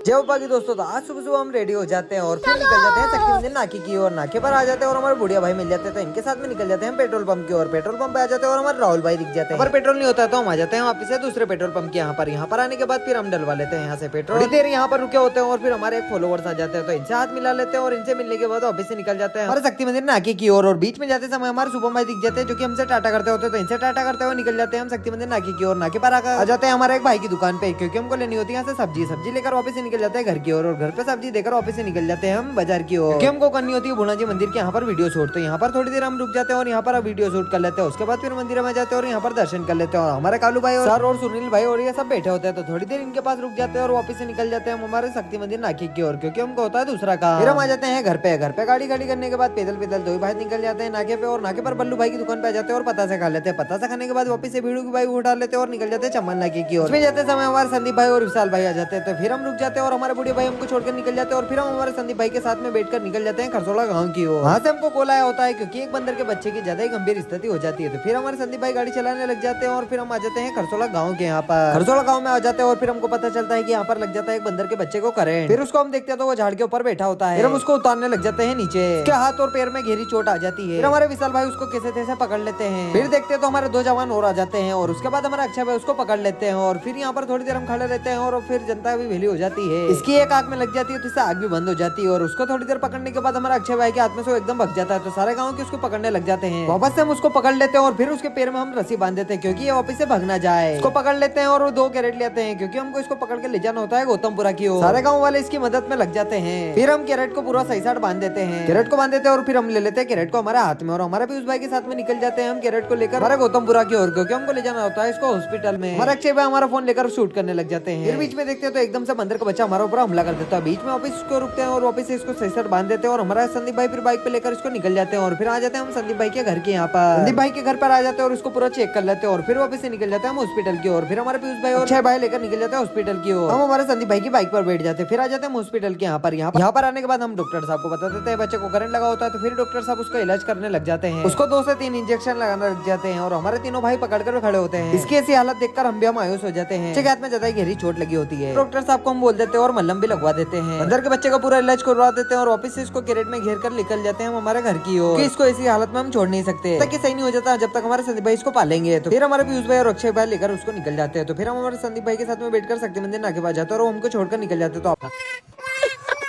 जय बाबा की दोस्तों, तो आज सुबह सुबह हम रेडी हो जाते हैं और फिर निकल जाते हैं शक्ति मंदिर नाके की ओर। नाके पर आ जाते हैं और हमारे बुढ़िया भाई मिल जाते हैं, तो इनके साथ में निकल जाते हैं पेट्रोल पंप की ओर। पेट्रोल पंप पे आ जाते हैं और हमारे राहुल भाई दिख जाते हैं। पर पेट्रोल नहीं होता तो हम आ जाते हैं वापस से दूसरे पेट्रोल पंप के यहाँ पर आने के बाद फिर हम डलवा लेते हैं यहाँ से पेट्रोल। देर यहाँ पर रुके होते हैं और फिर हमारे एक फॉलोवर्स आ जाते हैं, तो इनसे हाथ मिला लेते हैं और इनसे मिलने के बाद ऑफिस से निकल जाते हैं हमारे शक्ति मंदिर नाके की ओर। और बीच में जाते समय हमारे शुभम भाई दिख जाते हैं जो कि हमसे टाटा करते होते हैं, तो इनसे टाटा करते हुए निकल जाते हैं हम शक्ति मंदिर नाके की ओर। नाके पर आ जाते हैं हमारे एक भाई की दुकान पे, क्योंकि हमको लेनी होती है यहाँ से सब्जी लेकर वापस से निकल जाते हैं घर की ओर। और घर पे सब्जी देकर ऑफिस से निकल जाते हैं हम बाजार की ओर, क्योंकि हमको करनी होती है भुना जी मंदिर के यहाँ पर वीडियो शूट। तो यहाँ पर थोड़ी देर हम रुक जाते हैं और यहाँ पर वीडियो शूट कर लेते हैं। उसके बाद फिर मंदिर में जाते हैं और यहाँ पर दर्शन कर लेते हैं। और हमारे कालू भाई और सुनील भाई और ये सब बैठे होते हैं, तो थोड़ी देर इनके पास रुक जाते हैं और वापस से निकल जाते हैं हम हमारे शक्ति मंदिर नाके की ओर, क्योंकि हमको होता है दूसरा काम। फिर हम आ जाते हैं घर पे गाड़ी करने के बाद पैदल दो भाई निकल जाते हैं नाके पे। और नाके पर बल्लू भाई की दुकान पे आ जाते हैं और पता से खा लेते हैं। पता से खाने के बाद वापस से भीड़ू की भाई उठा लेते हैं और निकल जाते हैं चम्बल नाके की ओर। जाते समय हमारे संदीप भाई और विशाल भाई आ जाते हैं, तो फिर हम रुक जाते हैं और हमारे बूढ़े भाई हमको छोड़कर निकल जाते हैं। और फिर हम हमारे संदीप भाई के साथ में बैठकर निकल जाते हैं खरसोला गांव की ओर। वहां से हमको कॉल आया होता है क्योंकि एक बंदर के बच्चे की ज्यादा ही गंभीर स्थिति हो जाती है, तो फिर हमारे संदीप भाई गाड़ी चलाने लग जाते हैं और फिर हम आ जाते हैं खरसोला गांव के यहाँ पर। खरसोला गांव में आ जाते हैं और फिर हमको पता चलता है कि यहाँ पर लग जाता है एक बंदर के बच्चे को करंट। फिर उसको हम देखते हैं तो वो झाड़ के ऊपर बैठा होता है। फिर हम उसको उतारने लग जाते हैं नीचे, उसके हाथ और पैर में गहरी चोट आ जाती है। फिर हमारे विशाल भाई उसको कैसे तैसे पकड़ लेते हैं। फिर देखते हैं तो हमारे दो जवान और आ जाते हैं और उसके बाद हमारे अक्षय भाई उसको पकड़ लेते हैं। और फिर यहाँ पर थोड़ी देर हम खड़े रहते हैं और फिर जनता भी वेली हो जाती है। इसकी एक आग में लग जाती है तो इससे आग भी बंद हो जाती है। और उसको थोड़ी देर पकड़ने के बाद हमारा अक्षय भाई के हाथ में से एकदम भग जाता है, तो सारे गांव के उसको पकड़ने लग जाते हैं। वापस से हम उसको पकड़ लेते हैं और फिर उसके पैर में हम रस्सी बांध देते हैं क्योंकि ये वापस से भाग ना जाए। उसको पकड़ लेते हैं और वो 2 कैरेट लेते हैं क्योंकि हमको इसको पकड़ के ले जाना होता है गौतमपुरा की ओर। सारे गांव वाले इसकी मदद में लग जाते हैं। फिर हम कैरेट को पूरा सही साइड बांध देते हैं। कैरेट को बांध देते हैं और फिर हम ले लेते हैं कैरेट को हमारे हाथ में और हमारे भी उस भाई के साथ में निकल जाते हैं हम कैरेट को लेकर हमारे गौतमपुरा की ओर, क्योंकि हमको ले जाना होता है इसको हॉस्पिटल में। हमारा अक्षय भाई हमारा फोन लेकर शूट करने लग जाते हैं। फिर बीच में देखते हैं तो एकदम से बंदर का बच्चा हमारे ऊपर हमला कर देता है। बीच में वापस इसको रुकते हैं और वापस से इसको सही साइड बांध देते हैं और हमारा संदीप भाई फिर बाइक पे लेकर इसको निकल जाते हैं। और फिर आ जाते हैं हम संदीप भाई के घर के यहाँ पर। संदीप भाई के घर पर आ जाते हैं और उसको पूरा चेक कर लेते हैं और फिर वापस से निकल जाते हैं हम हॉस्पिटल की ओर। फिर हमारे पीयूष भाई और अक्षय भाई लेकर निकल जाते हैं हॉस्पिटल की ओर। हम हमारे संदीप भाई की बाइक पर बैठ जाते हैं। फिर आ जाते हैं हॉस्पिटल के यहाँ पर आने के बाद हम डॉक्टर साहब को बता देते हैं बच्चे को करंट लगा होता है, तो फिर डॉक्टर साहब उसका इलाज करने लग जाते हैं। उसको 2 से 3 इंजेक्शन लगाने लग जाते हैं और हमारे तीनों भाई पकड़कर खड़े होते हैं। इसकी ऐसी हालत देखकर हम भी मायूस हो जाते हैं। हाथ में ज्यादा गहरी चोट लगी होती है। डॉक्टर साहब को हम बोल देते हैं और मलहम भी लगवा देते हैं। अंदर के बच्चे का पूरा इलाज करवा देते हैं और वापस से इसको कैरेट में घेर कर निकल जाते हैं हम हमारे घर की ओर। इसको ऐसी हालत में हम छोड़ नहीं सकते तक सही नहीं हो जाता जब तक हमारे संदीप भाई इसको पालेंगे। तो फिर हमारे पीयूष भाई और अक्षय भाई लेकर उसको निकल जाते हैं। तो फिर हम हमारे संदीप भाई के साथ में बैठकर शक्ति मंदिर नाके पास जाते हैं और वो हमको छोड़कर निकल जाते हैं।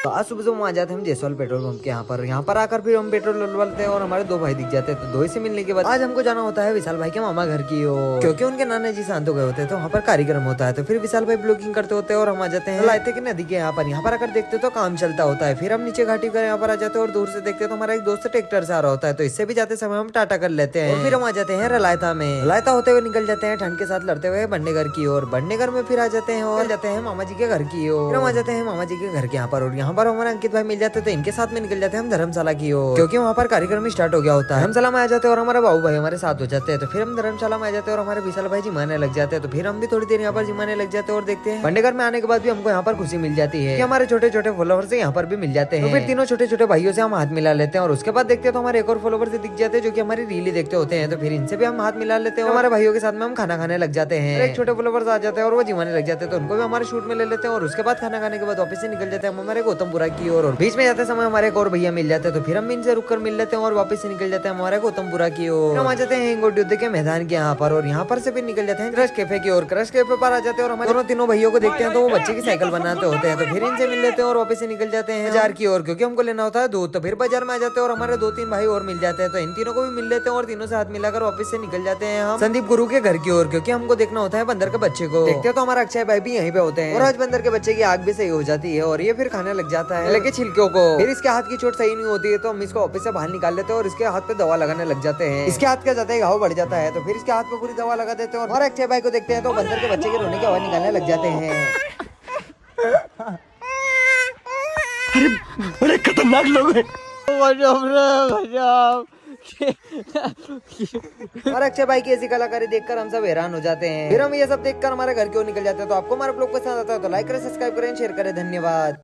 तो आज सुबह सुबह आ जाते हैं हम जयसवाल पेट्रोल पंप के यहाँ पर आकर फिर हम पेट्रोल डलवाते हैं और हमारे 2 भाई दिख जाते हैं। तो 2 से मिलने के बाद आज हमको जाना होता है विशाल भाई के मामा घर की ओर, क्योंकि उनके नाना जी शांत हो गए होते हैं, तो वहाँ पर कार्यक्रम होता है। तो फिर विशाल भाई ब्लॉगिंग करते होते हैं और हम आ जाते हैं लाइते की नदी के यहाँ पर आकर देखते तो काम चलता होता है। फिर हम नीचे घाटी कर यहाँ पर आ जाते हैं और दूर से देखते तो हमारा एक दोस्त ट्रैक्टर से आ रहा होता है, तो इससे भी जाते समय हम टाटा कर लेते हैं। फिर हम आ जाते हैं रलायता में। रलायता होते हुए निकल जाते हैं ठंड के साथ लड़ते हुए बंडेगर की ओर। बंडेगर में फिर आ जाते हैं और जाते हैं मामा जी के घर की ओर। हम आ जाते हैं मामा जी के घर के यहाँ पर और यहाँ पर हमारे अंकित भाई मिल जाते हैं, तो इनके साथ में निकल जाते हैं हम धर्मशाला की ओर, क्योंकि वहाँ पर कार्यक्रम स्टार्ट हो गया होता है। धर्मशाला में आ जाते हैं और हमारे बाबू भाई हमारे साथ हो जाते हैं। तो फिर हम धर्मशाला में आ जाते हैं और हमारे विशाल भाई जिमाने लग जाते हैं। तो फिर हम भी थोड़ी देर यहाँ पर जिमाने लग जाते हैं और देखते हैं बंडेगर में आने के बाद भी हमको यहाँ पर खुशी मिल जाती है कि हमारे छोटे छोटे फॉलोवर से यहाँ पर भी मिल जाते हैं। तो फिर तीनों छोटे छोटे भाइयों से हम हाथ मिला लेते हैं और उसके बाद देखते हैं तो हमारे एक और फॉलोवर से दिख जाते हैं जो कि हमारी रीली देखते होते हैं। तो फिर इनसे भी हम हाथ मिला लेते हैं। हमारे भाइयों के साथ में हम खाना खाने लग जाते हैं। एक छोटे फॉलोवर्स आ जाते हैं और वो जिमाने लग जाते हैं, तो उनको भी हमारे शूट में ले लेते हैं और उसके बाद खाना खाने के बाद वापस से निकल जाते हैं हम हमारे गौतमपुरा की ओर। और बीच में जाते समय हमारे एक और भैया मिल जाते हैं, तो फिर हम इनसे रुक कर मिल लेते हैं और वापस से निकल जाते हैं हमारे गौतमपुरा की ओर। हम आ जाते हैं हिंगोट युद्ध के मैदान के यहाँ पर और यहाँ पर से फिर निकल जाते हैं क्रश कैफे की ओर। क्रश कैफे पर आ जाते हैं और हमारे तीनों भैयों को देखते हैं तो वो बच्चे की साइकिल बनाते होते हैं। तो फिर इनसे मिल लेते हैं और वापस से निकल जाते हैं बाजार की ओर, क्योंकि हमको लेना होता है दूध। तो फिर बाजार में आ जाते हैं और हमारे 2-3 भाई और मिल जाते हैं, तो इन तीनों को भी मिल लेते हैं और तीनों से हाथ मिलाकर वापस से निकल जाते हैं हम संदीप गुरु के घर की ओर, क्योंकि हमको देखना होता है बंदर के बच्चे को। देखते हैं तो हमारा अक्षय भाई भी यहीं पे होते हैं और आज बंदर के बच्चे की आग भी सही हो जाती है और ये फिर खाने लग जाता है लेके छिलकों को। फिर इसके हाथ की चोट सही नहीं होती है तो हम इसको ऑफिस से बाहर निकाल लेते हैं और इसके हाथ पे दवा लगाने लग जाते हैं। इसके हाथ का ज्यादा घाव बढ़ जाता है, तो फिर इसके हाथ पे पूरी दवा लगा देते हैं और हमारे अक्षय भाई को देखते हैं तो बंदर के बच्चे के रोने की आवाज निकालने लग जाते हैं। अरे खतरनाक लोग हैं। हमारे अक्षय भाई की ऐसी कलाकारी देखकर हम सब हैरान हो जाते हैं। फिर हम ये सब देखकर हमारे घर की ओर निकल जाते हैं। तो आपको हमारा ब्लॉग पसंद आता है तो लाइक करें, सब्सक्राइब करें, शेयर करें। धन्यवाद।